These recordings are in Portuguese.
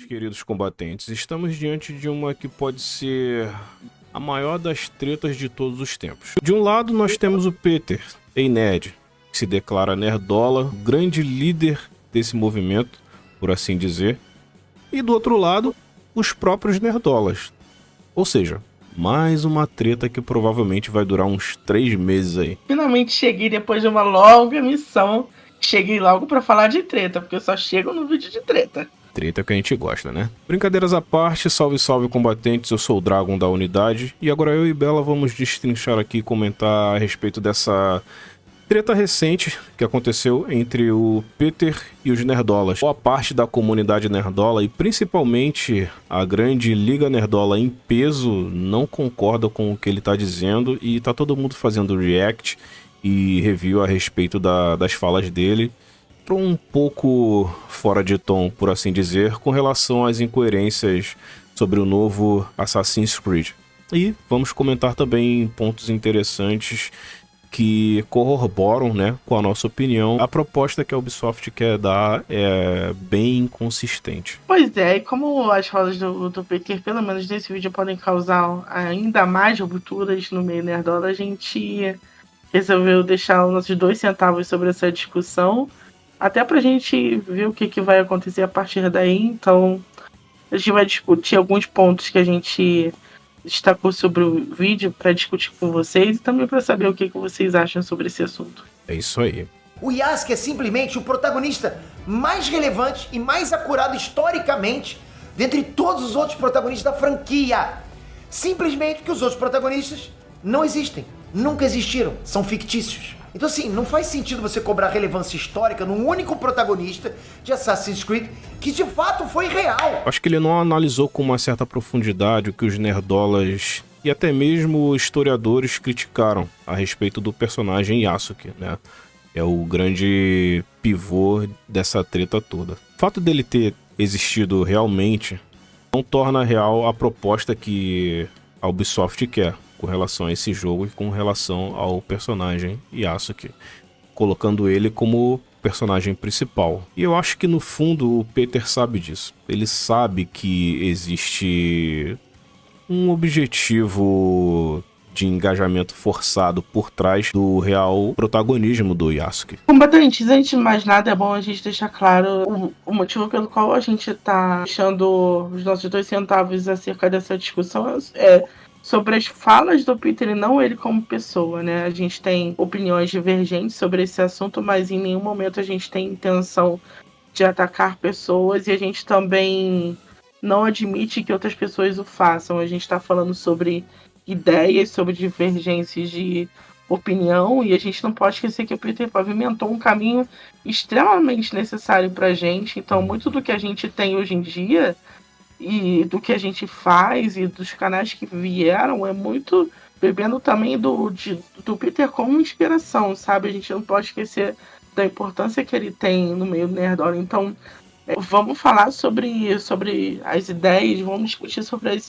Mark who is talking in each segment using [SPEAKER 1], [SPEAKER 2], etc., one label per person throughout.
[SPEAKER 1] queridos combatentes, estamos diante de uma que pode ser a maior das tretas de todos os tempos. De um lado, nós temos o Peter, Ei Nerd, que se declara nerdola, grande líder desse movimento, por assim dizer. E do outro lado, os próprios nerdolas. Ou seja, mais uma treta que provavelmente vai durar uns 3 meses aí.
[SPEAKER 2] Finalmente cheguei depois de uma longa missão. Cheguei logo pra falar de treta, porque eu só chego no vídeo de treta.
[SPEAKER 1] Treta que a gente gosta, né? Brincadeiras à parte, salve salve combatentes, eu sou o Dragon da unidade. E agora eu e Bela vamos destrinchar aqui e comentar a respeito dessa treta recente que aconteceu entre o Peter e os nerdolas. Boa parte da comunidade nerdola e principalmente a grande Liga Nerdola em peso não concorda com o que ele tá dizendo e tá todo mundo fazendo react e review a respeito das falas dele. Um pouco fora de tom, por assim dizer, com relação às incoerências sobre o novo Assassin's Creed. E vamos comentar também pontos interessantes que corroboram, né, com a nossa opinião. A proposta que a Ubisoft quer dar é bem inconsistente.
[SPEAKER 2] Pois é, e como as falas do Peter, pelo menos nesse vídeo, podem causar ainda mais rupturas no meio nerdola, a gente resolveu deixar os nossos 2 centavos sobre essa discussão, até pra gente ver o que vai acontecer a partir daí. Então, a gente vai discutir alguns pontos que a gente destacou sobre o vídeo para discutir com vocês e também para saber o que vocês acham sobre esse assunto.
[SPEAKER 1] É isso aí.
[SPEAKER 3] O Yasuke é simplesmente o protagonista mais relevante e mais acurado historicamente dentre todos os outros protagonistas da franquia. Simplesmente porque os outros protagonistas não existem, nunca existiram, são fictícios. Então assim, não faz sentido você cobrar relevância histórica num único protagonista de Assassin's Creed que de fato foi real.
[SPEAKER 1] Acho que ele não analisou com uma certa profundidade o que os nerdolas e até mesmo historiadores criticaram a respeito do personagem Yasuke, né? É o grande pivô dessa treta toda. O fato dele ter existido realmente não torna real a proposta que a Ubisoft quer com relação a esse jogo e com relação ao personagem Yasuke, colocando ele como personagem principal. E eu acho que no fundo o Peter sabe disso. Ele sabe que existe um objetivo de engajamento forçado por trás do real protagonismo do Yasuke.
[SPEAKER 2] Combatentes, antes de mais nada, é bom a gente deixar claro o motivo pelo qual a gente tá deixando os nossos 2 centavos acerca dessa discussão sobre as falas do Peter e não ele como pessoa, né? A gente tem opiniões divergentes sobre esse assunto, mas em nenhum momento a gente tem intenção de atacar pessoas e a gente também não admite que outras pessoas o façam. A gente está falando sobre ideias, sobre divergências de opinião e a gente não pode esquecer que o Peter pavimentou um caminho extremamente necessário pra gente. Então, muito do que a gente tem hoje em dia e do que a gente faz e dos canais que vieram é muito bebendo também do Peter como inspiração, sabe? A gente não pode esquecer da importância que ele tem no meio do nerdola. Então, vamos falar sobre as ideias, vamos discutir sobre as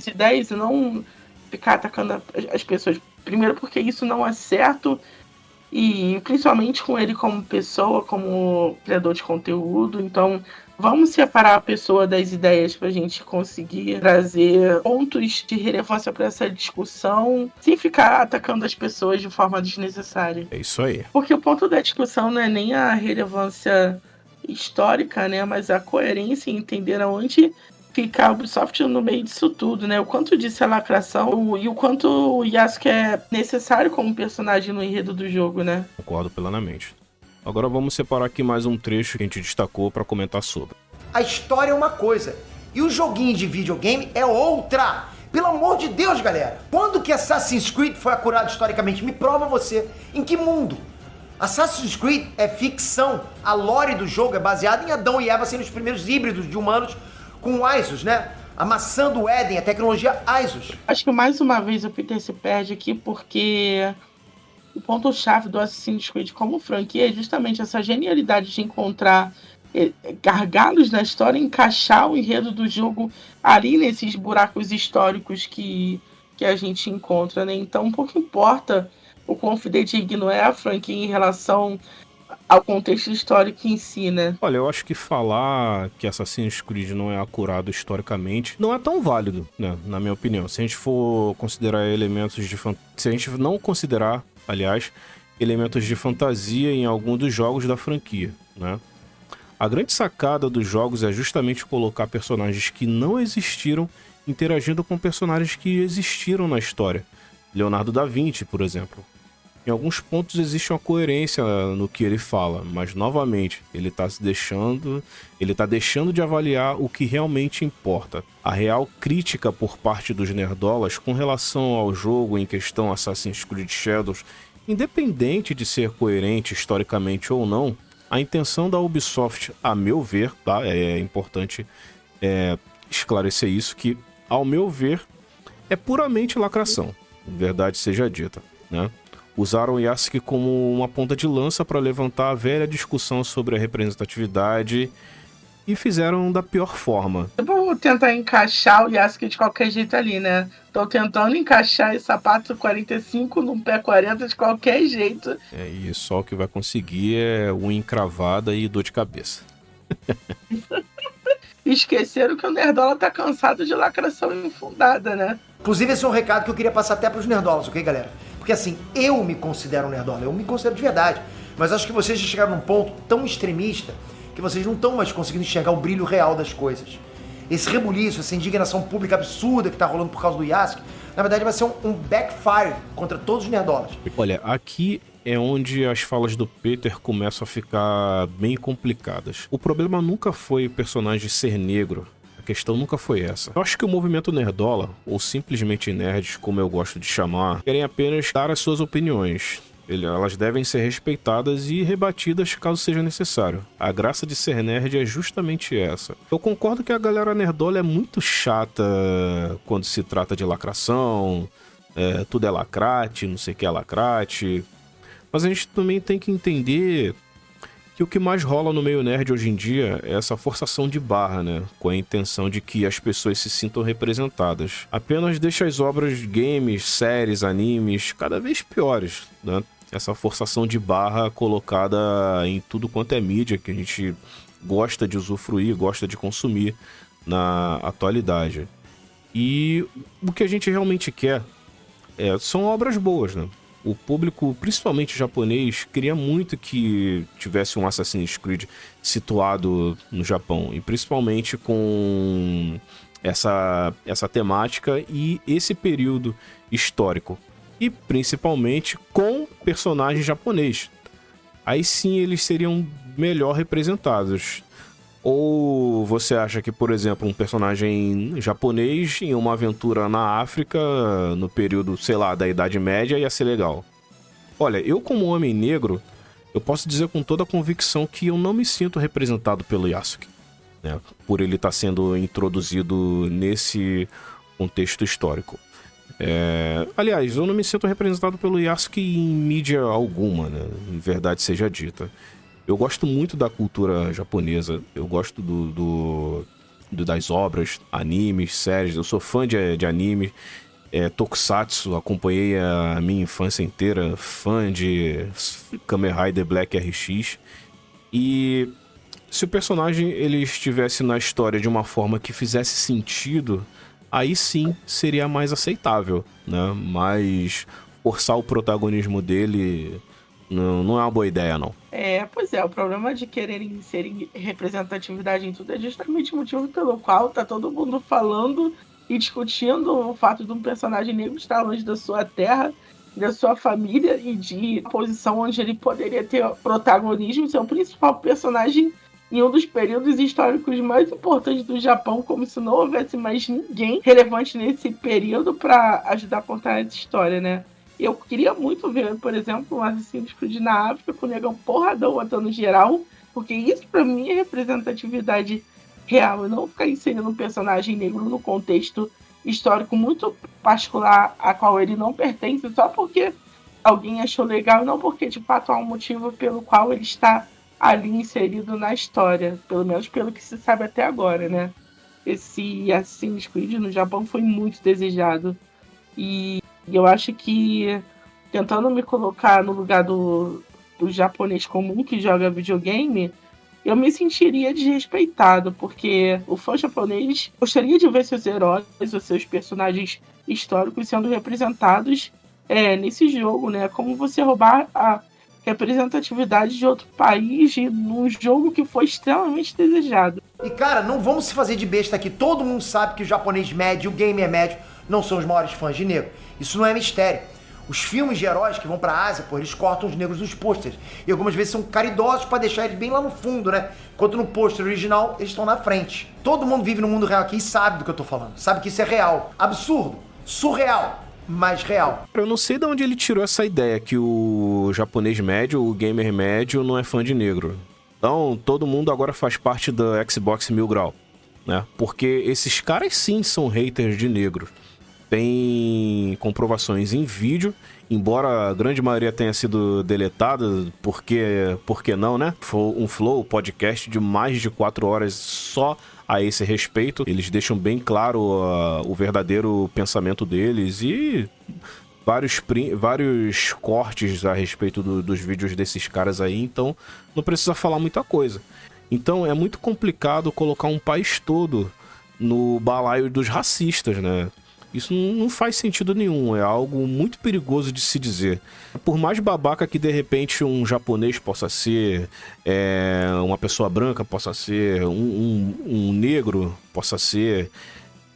[SPEAKER 2] ideias e não ficar atacando as pessoas. Primeiro porque isso não é certo e principalmente com ele como pessoa, como criador de conteúdo. Então, vamos separar a pessoa das ideias para a gente conseguir trazer pontos de relevância para essa discussão, sem ficar atacando as pessoas de forma desnecessária.
[SPEAKER 1] É isso aí.
[SPEAKER 2] Porque o ponto da discussão não é nem a relevância histórica, né, mas a coerência em entender aonde fica a Ubisoft no meio disso tudo, né? O quanto disso é lacração e o quanto o Yasuke é necessário como personagem no enredo do jogo, né?
[SPEAKER 1] Concordo plenamente. Agora vamos separar aqui mais um trecho que a gente destacou para comentar sobre.
[SPEAKER 3] A história é uma coisa e o joguinho de videogame é outra. Pelo amor de Deus, galera. Quando que Assassin's Creed foi acurado historicamente? Me prova você. Em que mundo? Assassin's Creed é ficção. A lore do jogo é baseada em Adão e Eva sendo os primeiros híbridos de humanos com o Isus, né? A maçã do Éden, a tecnologia Isus.
[SPEAKER 2] Acho que mais uma vez o Peter se perde aqui porque o ponto-chave do Assassin's Creed como franquia é justamente essa genialidade de encontrar gargalos na história, encaixar o enredo do jogo ali nesses buracos históricos que a gente encontra, né? Então, pouco importa o quão fidedigno é a franquia em relação ao contexto histórico em si, né?
[SPEAKER 1] Olha, eu acho que falar que Assassin's Creed não é acurado historicamente não é tão válido, né? Na minha opinião. Se a gente for considerar elementos de se a gente não considerar, aliás, elementos de fantasia em algum dos jogos da franquia, né? A grande sacada dos jogos é justamente colocar personagens que não existiram interagindo com personagens que existiram na história. Leonardo da Vinci, por exemplo. Em alguns pontos existe uma coerência no que ele fala, mas novamente, ele tá deixando de avaliar o que realmente importa. A real crítica por parte dos nerdolas com relação ao jogo em questão Assassin's Creed Shadows, independente de ser coerente historicamente ou não, a intenção da Ubisoft, a meu ver, tá? É importante esclarecer isso, que, ao meu ver, é puramente lacração, verdade seja dita, né? Usaram o Yasuke como uma ponta de lança para levantar a velha discussão sobre a representatividade e fizeram da pior forma.
[SPEAKER 2] Eu vou tentar encaixar o Yasuke de qualquer jeito ali, né? Tô tentando encaixar esse sapato 45 num pé 40 de qualquer jeito.
[SPEAKER 1] E só o que vai conseguir é unha encravada e dor de cabeça.
[SPEAKER 2] Esqueceram que o Nerdola tá cansado de lacração infundada, né?
[SPEAKER 3] Inclusive, esse é um recado que eu queria passar até pros nerdolas, ok, galera? Porque assim, eu me considero um nerdola, eu me considero de verdade. Mas acho que vocês já chegaram num ponto tão extremista que vocês não estão mais conseguindo enxergar o brilho real das coisas. Esse rebuliço, essa indignação pública absurda que tá rolando por causa do Yasuke, na verdade vai ser um backfire contra todos os nerdolas.
[SPEAKER 1] Olha, aqui é onde as falas do Peter começam a ficar bem complicadas. O problema nunca foi o personagem ser negro. A questão nunca foi essa. Eu acho que o movimento nerdola, ou simplesmente nerds, como eu gosto de chamar, querem apenas dar as suas opiniões. Elas devem ser respeitadas e rebatidas caso seja necessário. A graça de ser nerd é justamente essa. Eu concordo que a galera nerdola é muito chata quando se trata de lacração, tudo é lacrate, não sei o que é lacrate. Mas a gente também tem que entender que o que mais rola no meio nerd hoje em dia é essa forçação de barra, né? Com a intenção de que as pessoas se sintam representadas. Apenas deixa as obras de games, séries, animes cada vez piores, né? Essa forçação de barra colocada em tudo quanto é mídia que a gente gosta de usufruir, gosta de consumir na atualidade. E o que a gente realmente quer são obras boas, né? O público, principalmente japonês, queria muito que tivesse um Assassin's Creed situado no Japão. E principalmente com essa temática e esse período histórico. E principalmente com personagens japoneses. Aí sim eles seriam melhor representados. Ou você acha que, por exemplo, um personagem japonês em uma aventura na África, no período, sei lá, da Idade Média, ia ser legal? Olha, eu como homem negro, eu posso dizer com toda a convicção que eu não me sinto representado pelo Yasuke, né? Por ele estar sendo introduzido nesse contexto histórico. Aliás, eu não me sinto representado pelo Yasuke em mídia alguma, né? Em verdade seja dita. Eu gosto muito da cultura japonesa, eu gosto das obras, animes, séries, eu sou fã de anime, tokusatsu, acompanhei a minha infância inteira, fã de Kamen Rider Black RX, e se o personagem ele estivesse na história de uma forma que fizesse sentido, aí sim seria mais aceitável, né? Mas forçar o protagonismo dele não é uma boa ideia, não.
[SPEAKER 2] Pois é, o problema de quererem inserir representatividade em tudo é justamente o motivo pelo qual tá todo mundo falando e discutindo o fato de um personagem negro estar longe da sua terra, da sua família e de posição onde ele poderia ter protagonismo, ser o principal personagem em um dos períodos históricos mais importantes do Japão, como se não houvesse mais ninguém relevante nesse período para ajudar a contar essa história, né? Eu queria muito ver, por exemplo, um Assassin's Creed na África com o negão porradão matando geral, porque isso pra mim é representatividade real, e não ficar inserindo um personagem negro no contexto histórico muito particular a qual ele não pertence, só porque alguém achou legal e não porque de fato há um motivo pelo qual ele está ali inserido na história, pelo menos pelo que se sabe até agora, né? Esse Assassin's Creed no Japão foi muito desejado, e eu acho que, tentando me colocar no lugar do do japonês comum que joga videogame, eu me sentiria desrespeitado, porque o fã japonês gostaria de ver seus heróis, os seus personagens históricos sendo representados nesse jogo, né? Como você roubar a representatividade de outro país num jogo que foi extremamente desejado.
[SPEAKER 3] E cara, não vamos se fazer de besta aqui. Todo mundo sabe que o japonês médio, o gamer médio, não são os maiores fãs de negro. Isso não é mistério. Os filmes de heróis que vão pra Ásia, pô, eles cortam os negros dos pôsteres. E algumas vezes são caridosos pra deixar eles bem lá no fundo, né? Enquanto no pôster original, eles estão na frente. Todo mundo vive no mundo real aqui e sabe do que eu tô falando. Sabe que isso é real. Absurdo. Surreal. Mas real.
[SPEAKER 1] Eu não sei de onde ele tirou essa ideia que o japonês médio, o gamer médio, não é fã de negro. Então, todo mundo agora faz parte da Xbox Mil Grau, né? Porque esses caras sim são haters de negros. Tem comprovações em vídeo, embora a grande maioria tenha sido deletada, porque não, né? Foi um Flow podcast de mais de 4 horas só a esse respeito. Eles deixam bem claro o verdadeiro pensamento deles e vários cortes a respeito dos vídeos desses caras aí, então não precisa falar muita coisa. Então é muito complicado colocar um país todo no balaio dos racistas, né? Isso não faz sentido nenhum, é algo muito perigoso de se dizer. Por mais babaca que de repente um japonês possa ser, uma pessoa branca possa ser, um negro possa ser,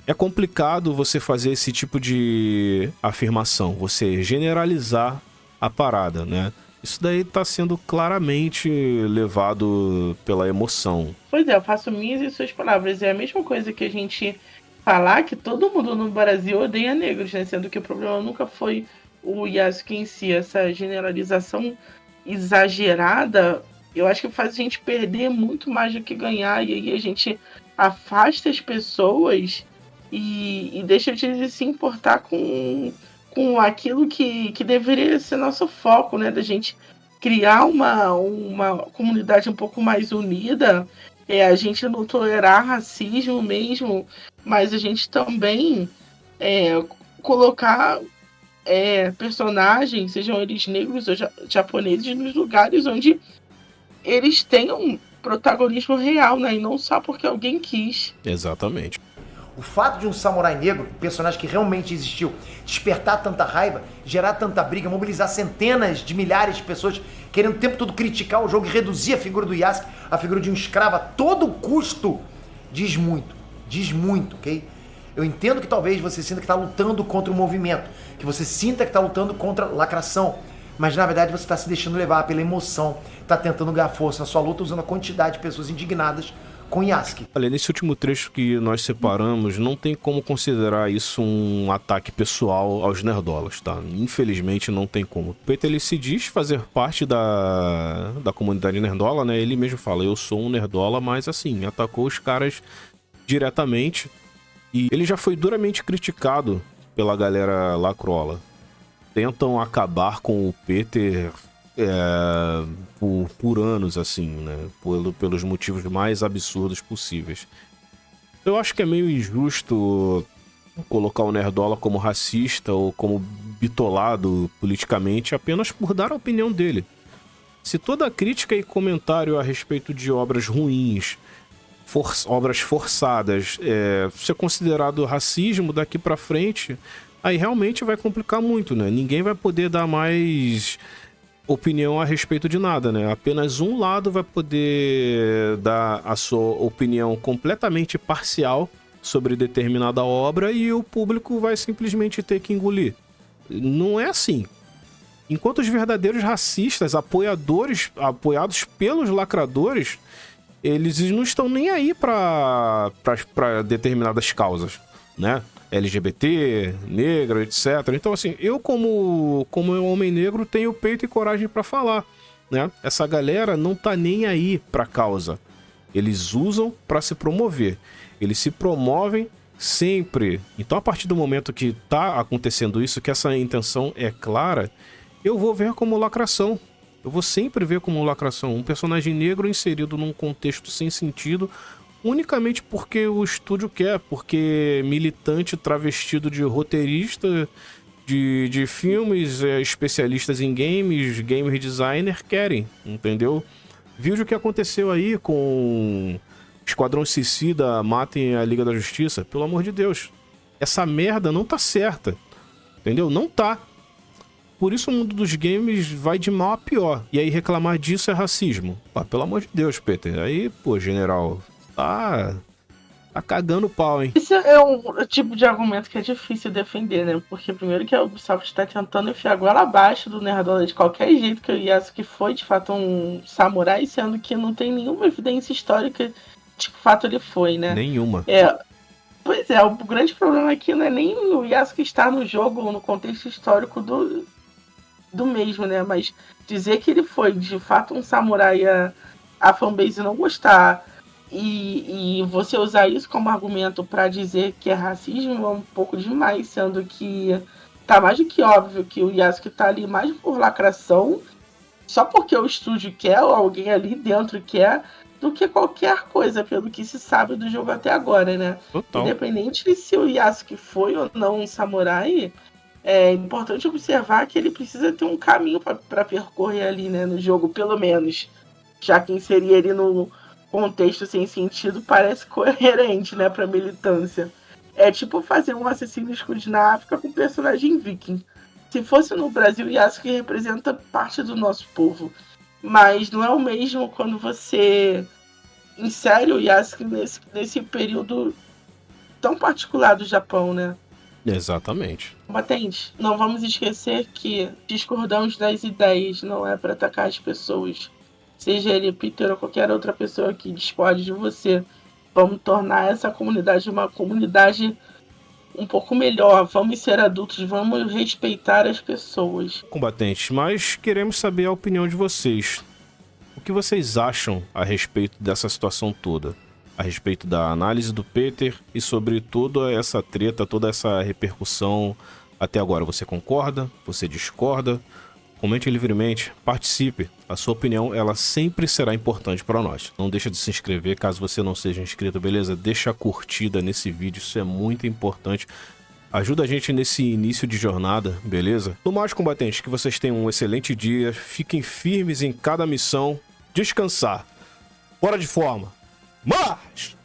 [SPEAKER 1] é complicado você fazer esse tipo de afirmação, você generalizar a parada, né? Isso daí tá sendo claramente levado pela emoção.
[SPEAKER 2] Pois é, eu faço minhas e suas palavras. É a mesma coisa que a gente falar que todo mundo no Brasil odeia negros, né? Sendo que o problema nunca foi o Yasuke em si. Essa generalização exagerada, eu acho que faz a gente perder muito mais do que ganhar. E aí a gente afasta as pessoas e deixa de se importar com aquilo que deveria ser nosso foco, né? Da gente criar uma comunidade um pouco mais unida. A gente não tolerar racismo mesmo, mas a gente também colocar personagens, sejam eles negros ou japoneses, nos lugares onde eles tenham protagonismo real, né? E não só porque alguém quis.
[SPEAKER 1] Exatamente.
[SPEAKER 3] O fato de um samurai negro, um personagem que realmente existiu, despertar tanta raiva, gerar tanta briga, mobilizar centenas de milhares de pessoas querendo o tempo todo criticar o jogo e reduzir a figura do Yasuke, a figura de um escravo a todo custo, diz muito, ok? Eu entendo que talvez você sinta que está lutando contra o movimento, que você sinta que está lutando contra a lacração, mas na verdade você está se deixando levar pela emoção, está tentando ganhar força na sua luta usando a quantidade de pessoas indignadas com Yasuke.
[SPEAKER 1] Olha, nesse último trecho que nós separamos, não tem como considerar isso um ataque pessoal aos nerdolas, tá? Infelizmente não tem como. O Peter, ele se diz fazer parte da comunidade nerdola, né? Ele mesmo fala, eu sou um nerdola, mas assim, atacou os caras diretamente. E ele já foi duramente criticado pela galera lacrola. Tentam acabar com o Peter por anos, assim, né? Pelos motivos mais absurdos possíveis. Eu acho que é meio injusto colocar o nerdola como racista ou como bitolado politicamente apenas por dar a opinião dele. Se toda crítica e comentário a respeito de obras ruins, obras forçadas, ser considerado racismo daqui pra frente, aí realmente vai complicar muito, né? Ninguém vai poder dar mais opinião a respeito de nada, né? Apenas um lado vai poder dar a sua opinião completamente parcial sobre determinada obra e o público vai simplesmente ter que engolir. Não é assim. Enquanto os verdadeiros racistas, apoiados pelos lacradores, eles não estão nem aí para determinadas causas, né? LGBT, negra, etc. Então, assim, eu como homem negro tenho peito e coragem para falar, né? Essa galera não tá nem aí pra causa. Eles usam para se promover. Eles se promovem sempre. Então, a partir do momento que tá acontecendo isso, que essa intenção é clara, eu vou ver como lacração. Eu vou sempre ver como lacração. Um personagem negro inserido num contexto sem sentido, unicamente porque o estúdio quer, porque militante travestido de roteirista de filmes, especialistas em games, game designer querem, entendeu? Viu o que aconteceu aí com Esquadrão Suicida, matem a Liga da Justiça? Pelo amor de Deus. Essa merda não tá certa, entendeu? Não tá. Por isso o mundo dos games vai de mal a pior. E aí reclamar disso é racismo. Pô, pelo amor de Deus, Peter. Aí, pô, general, tá cagando o pau, hein?
[SPEAKER 2] Isso é um tipo de argumento que é difícil defender, né? Porque primeiro que a Ubisoft está tentando enfiar a goela abaixo do Nerdola de qualquer jeito, que o Yasuke foi de fato um samurai, sendo que não tem nenhuma evidência histórica de que de fato ele foi, né?
[SPEAKER 1] Nenhuma.
[SPEAKER 2] Pois é, o grande problema aqui não é nem o Yasuke estar no jogo ou no contexto histórico do mesmo, né? Mas dizer que ele foi de fato um samurai, a fanbase não gostar, e você usar isso como argumento para dizer que é racismo é um pouco demais, sendo que tá mais do que óbvio que o Yasuke tá ali mais por lacração, só porque o estúdio quer, ou alguém ali dentro quer, do que qualquer coisa, pelo que se sabe do jogo até agora, né?
[SPEAKER 1] Total.
[SPEAKER 2] Independente de se o Yasuke foi ou não um samurai, é importante observar que ele precisa ter um caminho para percorrer ali, né, no jogo, pelo menos. Já que inserir ele no contexto sem sentido parece coerente, né, pra militância. É tipo fazer um Assassin's Creed na África com personagem viking. Se fosse no Brasil, Yasuke representa parte do nosso povo. Mas não é o mesmo quando você insere o Yasuke nesse período tão particular do Japão, né?
[SPEAKER 1] Exatamente.
[SPEAKER 2] Combatente, não vamos esquecer que discordamos das ideias, não é para atacar as pessoas. Seja ele Peter ou qualquer outra pessoa que discorde de você. Vamos tornar essa comunidade uma comunidade um pouco melhor. Vamos ser adultos, vamos respeitar as pessoas.
[SPEAKER 1] Combatentes, mas queremos saber a opinião de vocês. O que vocês acham a respeito dessa situação toda? A respeito da análise do Peter e sobre toda essa treta, toda essa repercussão até agora. Você concorda? Você discorda? Comente livremente, participe. A sua opinião, ela sempre será importante para nós. Não deixa de se inscrever caso você não seja inscrito, beleza? Deixa a curtida nesse vídeo, isso é muito importante. Ajuda a gente nesse início de jornada, beleza? No mais, combatentes, que vocês tenham um excelente dia, fiquem firmes em cada missão, descansar. Bora de forma! Marcha!